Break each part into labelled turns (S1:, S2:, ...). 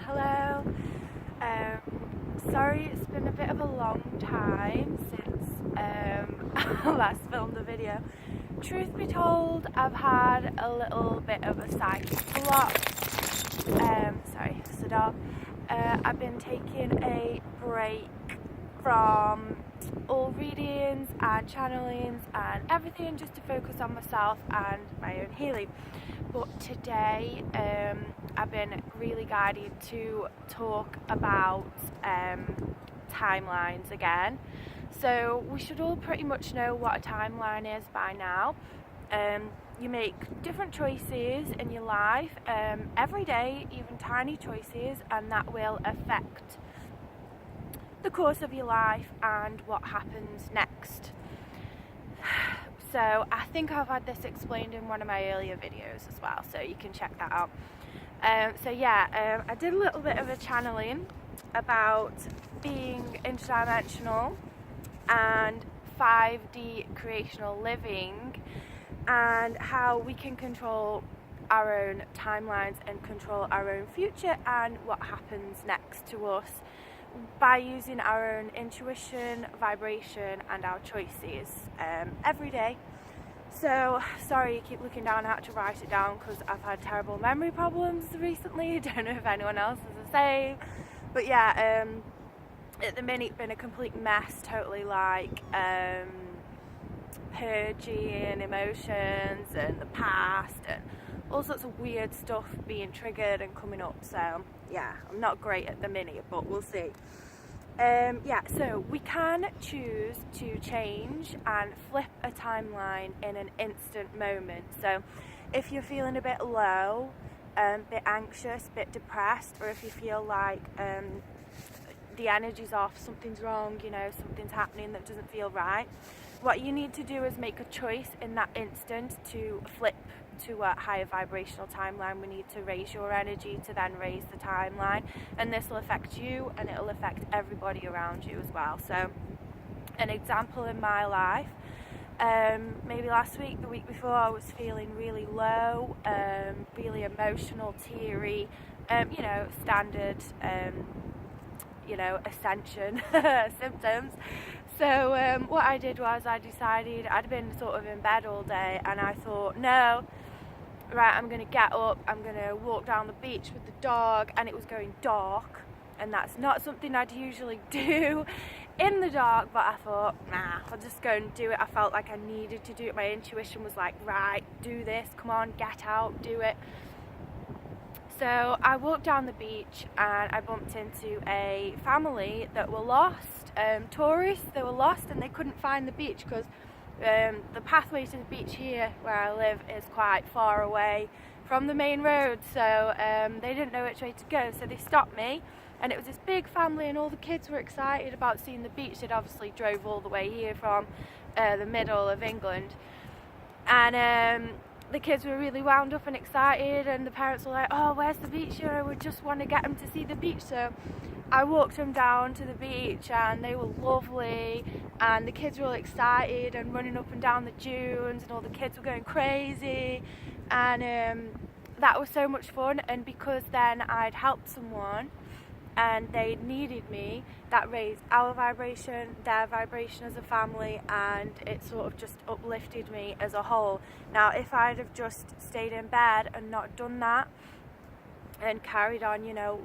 S1: Hello. Sorry it's been a bit of a long time since I last filmed a video. Truth be told, I've had a little bit of a psychic block. Sorry, it's the dog. I've been taking a break from all readings and channelings and everything just to focus on myself and my own healing. But today I've been really guided to talk about timelines again. So we should all pretty much know what a timeline is by now. You make different choices in your life every day, even tiny choices, and that will affect the course of your life and what happens next. So I think I've had this explained in one of my earlier videos as well, so you can check that out. I did a little bit of a channeling about being interdimensional and 5D creational living and how we can control our own timelines and control our own future and what happens next to us by using our own intuition, vibration and our choices every day. So sorry you keep looking down, I had to write it down because I've had terrible memory problems recently. I don't know if anyone else is the same, but yeah, at the minute been a complete mess, totally like purging emotions and the past and all sorts of weird stuff being triggered and coming up. So yeah, I'm not great at the minute, but we'll see. So we can choose to change and flip a timeline in an instant moment. So if you're feeling a bit low, a bit anxious, a bit depressed, or if you feel like the energy's off, something's wrong, something's happening that doesn't feel right, what you need to do is make a choice in that instant to flip to a higher vibrational timeline. We need to raise your energy to then raise the timeline, and this will affect you and it will affect everybody around you as well. So an example in my life, maybe last week, the week before, I was feeling really low, really emotional, teary, standard ascension symptoms. So what I did was I decided, I'd been sort of in bed all day and I thought, no, right, I'm going to get up, I'm going to walk down the beach with the dog, and it was going dark, and that's not something I'd usually do in the dark, but I thought, nah, I'll just go and do it. I felt like I needed to do it. My intuition was like, right, do this, come on, get out, do it. So I walked down the beach and I bumped into a family that were lost, tourists. They were lost and they couldn't find the beach because the pathway to the beach here where I live is quite far away from the main road, so they didn't know which way to go, so they stopped me, and it was this big family and all the kids were excited about seeing the beach. They'd obviously drove all the way here from the middle of England, and the kids were really wound up and excited, and the parents were like, oh, where's the beach? We just want to get them to see the beach. So I walked them down to the beach and they were lovely, and the kids were all excited and running up and down the dunes, and all the kids were going crazy, and that was so much fun. And because then I'd helped someone and they needed me, that raised our vibration, their vibration as a family, and it sort of just uplifted me as a whole. Now if I'd have just stayed in bed and not done that and carried on,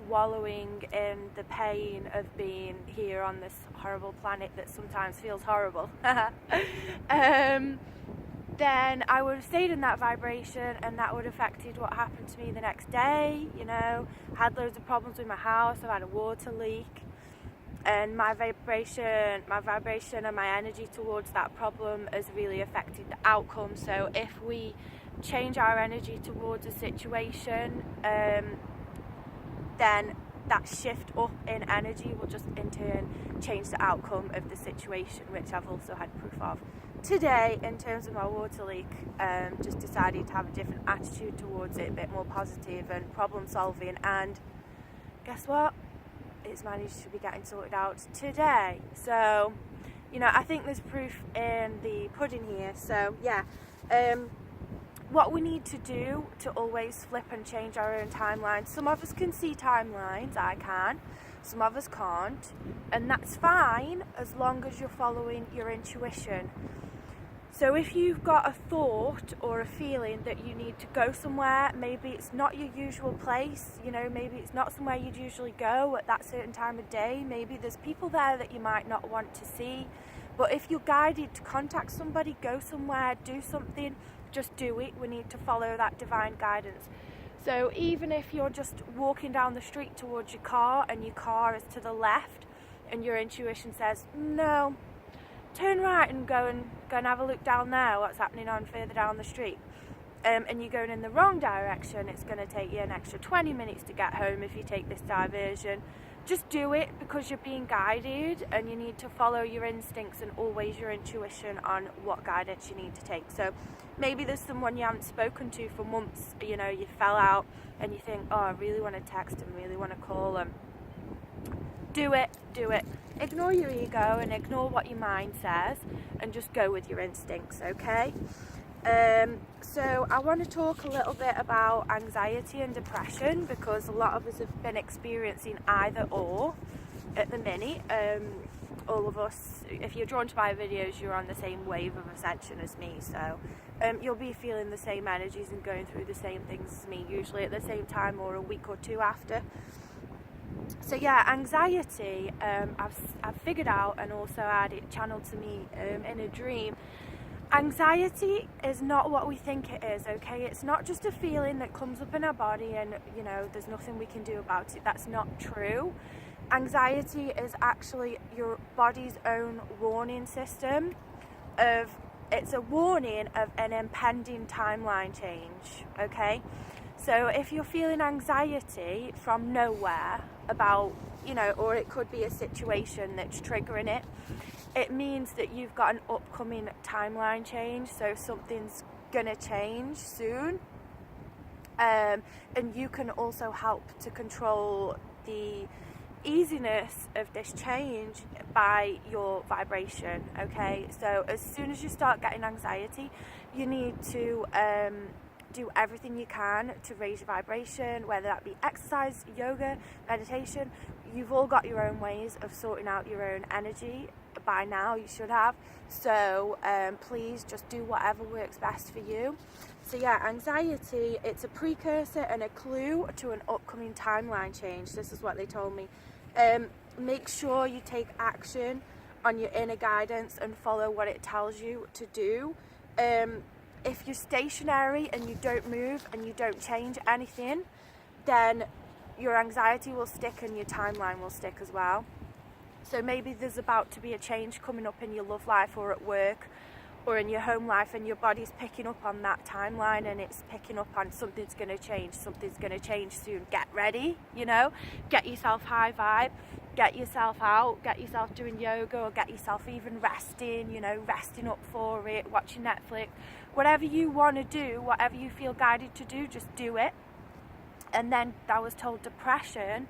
S1: wallowing in the pain of being here on this horrible planet that sometimes feels horrible, then I would have stayed in that vibration, and that would have affected what happened to me the next day. I had loads of problems with my house. I've had a water leak, and my vibration and my energy towards that problem has really affected the outcome. So if we change our energy towards a situation, then that shift up in energy will just in turn change the outcome of the situation, which I've also had proof of today in terms of my water leak. Just decided to have a different attitude towards it, a bit more positive and problem solving, and guess what, it's managed to be getting sorted out today. So I think there's proof in the pudding here. So yeah, what we need to do to always flip and change our own timelines. Some of us can see timelines, I can, some of us can't, and that's fine as long as you're following your intuition. So if you've got a thought or a feeling that you need to go somewhere, maybe it's not your usual place, you know, maybe it's not somewhere you'd usually go at that certain time of day, maybe there's people there that you might not want to see, but if you're guided to contact somebody, go somewhere, do something, just do it. We need to follow that divine guidance. So even if you're just walking down the street towards your car and your car is to the left and your intuition says, no, turn right and go and have a look down there, what's happening on further down the street, and you're going in the wrong direction, it's going to take you an extra 20 minutes to get home if you take this diversion. Just do it because you're being guided, and you need to follow your instincts and always your intuition on what guidance you need to take. So maybe there's someone you haven't spoken to for months, you know, you fell out and you think, oh, I really want to text them, really want to call them. Do it. Ignore your ego and ignore what your mind says and just go with your instincts, okay? So I want to talk a little bit about anxiety and depression, because a lot of us have been experiencing either or at the minute. All of us, if you're drawn to my videos, you're on the same wave of ascension as me, so you'll be feeling the same energies and going through the same things as me, usually at the same time or a week or two after. So yeah, anxiety, I've figured out, and also had it channeled to me in a dream. Anxiety is not what we think it is, okay? It's not just a feeling that comes up in our body and, you know, there's nothing we can do about it. That's not true. Anxiety is actually your body's own warning system it's a warning of an impending timeline change, okay? So if you're feeling anxiety from nowhere about, you know, or it could be a situation that's triggering it, it means that you've got an upcoming timeline change, so something's gonna change soon. And you can also help to control the easiness of this change by your vibration, okay? So as soon as you start getting anxiety, you need to do everything you can to raise your vibration, whether that be exercise, yoga, meditation. You've all got your own ways of sorting out your own energy by now, you should have. So please just do whatever works best for you. So yeah, anxiety, it's a precursor and a clue to an upcoming timeline change. This is what they told me. Make sure you take action on your inner guidance and follow what it tells you to do. If you're stationary and you don't move and you don't change anything, then your anxiety will stick and your timeline will stick as well. So maybe there's about to be a change coming up in your love life or at work or in your home life, and your body's picking up on that timeline and it's picking up on something's going to change soon. Get ready, you know, get yourself high vibe, get yourself out, get yourself doing yoga, or get yourself even resting, you know, resting up for it, watching Netflix, whatever you want to do, whatever you feel guided to do, just do it. And then I was told depression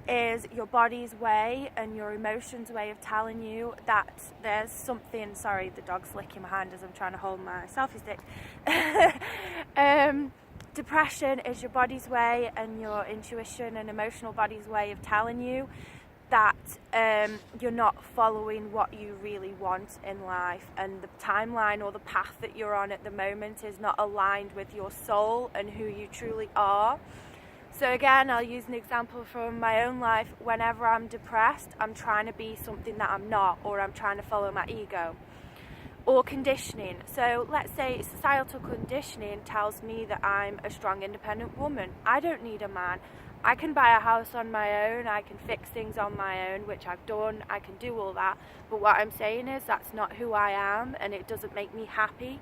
S1: is your body's way and your emotions' way of telling you that there's something. Sorry, the dog's licking my hand as I'm trying to hold my selfie stick. Depression is your body's way and your intuition and emotional body's way of telling you that you're not following what you really want in life, and the timeline or the path that you're on at the moment is not aligned with your soul and who you truly are. So again, I'll use an example from my own life. Whenever I'm depressed, I'm trying to be something that I'm not, or I'm trying to follow my ego. Or conditioning. So let's say societal conditioning tells me that I'm a strong, independent woman. I don't need a man. I can buy a house on my own, I can fix things on my own, which I've done, I can do all that. But what I'm saying is that's not who I am, and it doesn't make me happy.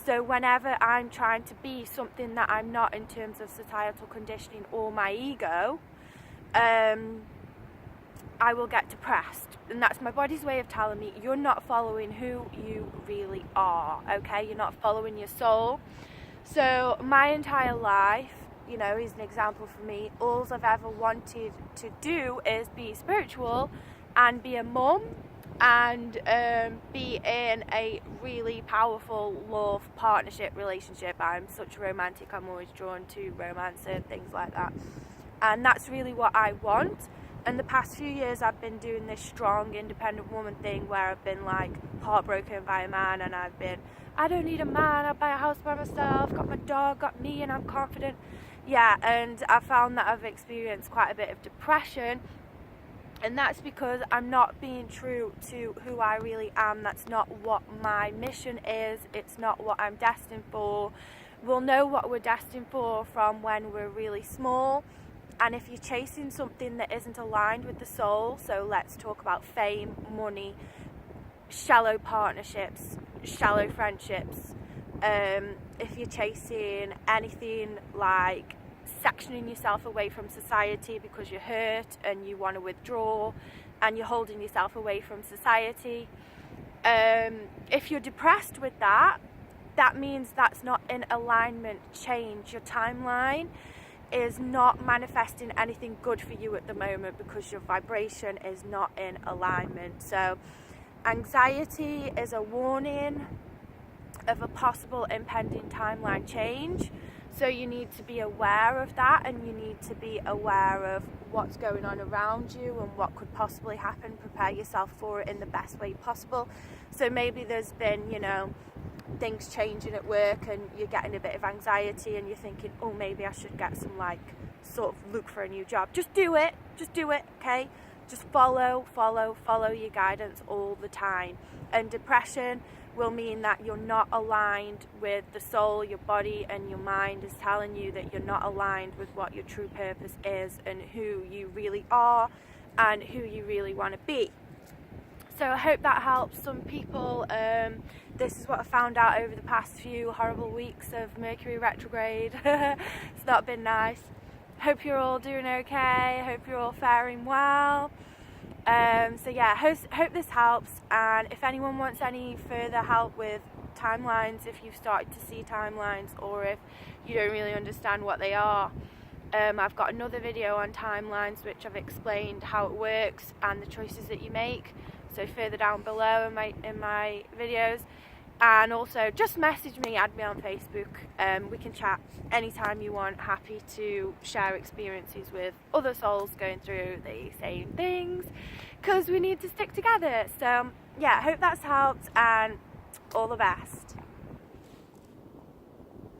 S1: So whenever I'm trying to be something that I'm not in terms of societal conditioning or my ego, I will get depressed. And that's my body's way of telling me you're not following who you really are, okay? You're not following your soul. So my entire life, you know, is an example for me. All I've ever wanted to do is be spiritual and be a mum and be in a really powerful love partnership relationship. I'm such a romantic, I'm always drawn to romance and things like that, and that's really what I want. And the past few years I've been doing this strong independent woman thing where I've been like heartbroken by a man, and I've been, I don't need a man, I'll buy a house by myself, got my dog, got me, and I'm confident. Yeah, and I found that I've experienced quite a bit of depression, and that's because I'm not being true to who I really am. That's not what my mission is, it's not what I'm destined for. We'll know what we're destined for from when we're really small. And if you're chasing something that isn't aligned with the soul, so let's talk about fame, money, shallow partnerships, shallow friendships, if you're chasing anything like sectioning yourself away from society because you're hurt and you want to withdraw and you're holding yourself away from society, if you're depressed with that, that means that's not in alignment. Change your timeline is not manifesting anything good for you at the moment because your vibration is not in alignment. So anxiety is a warning of a possible impending timeline change. So you need to be aware of that, and you need to be aware of what's going on around you and what could possibly happen. Prepare yourself for it in the best way possible. So maybe there's been, things changing at work and you're getting a bit of anxiety and you're thinking, oh, maybe I should get some sort of look for a new job. Just do it, okay? Just follow your guidance all the time. And depression will mean that you're not aligned with the soul. Your body and your mind is telling you that you're not aligned with what your true purpose is and who you really are and who you really want to be. So I hope that helps some people. This is what I found out over the past few horrible weeks of Mercury retrograde. It's not been nice. Hope you're all doing okay. Hope you're all faring well. So yeah, hope this helps. And if anyone wants any further help with timelines, if you've started to see timelines or if you don't really understand what they are, I've got another video on timelines which I've explained how it works and the choices that you make. So further down below in my videos. And also just message me, add me on Facebook. We can chat anytime you want. Happy to share experiences with other souls going through the same things, because we need to stick together. So yeah, hope that's helped, and all the best.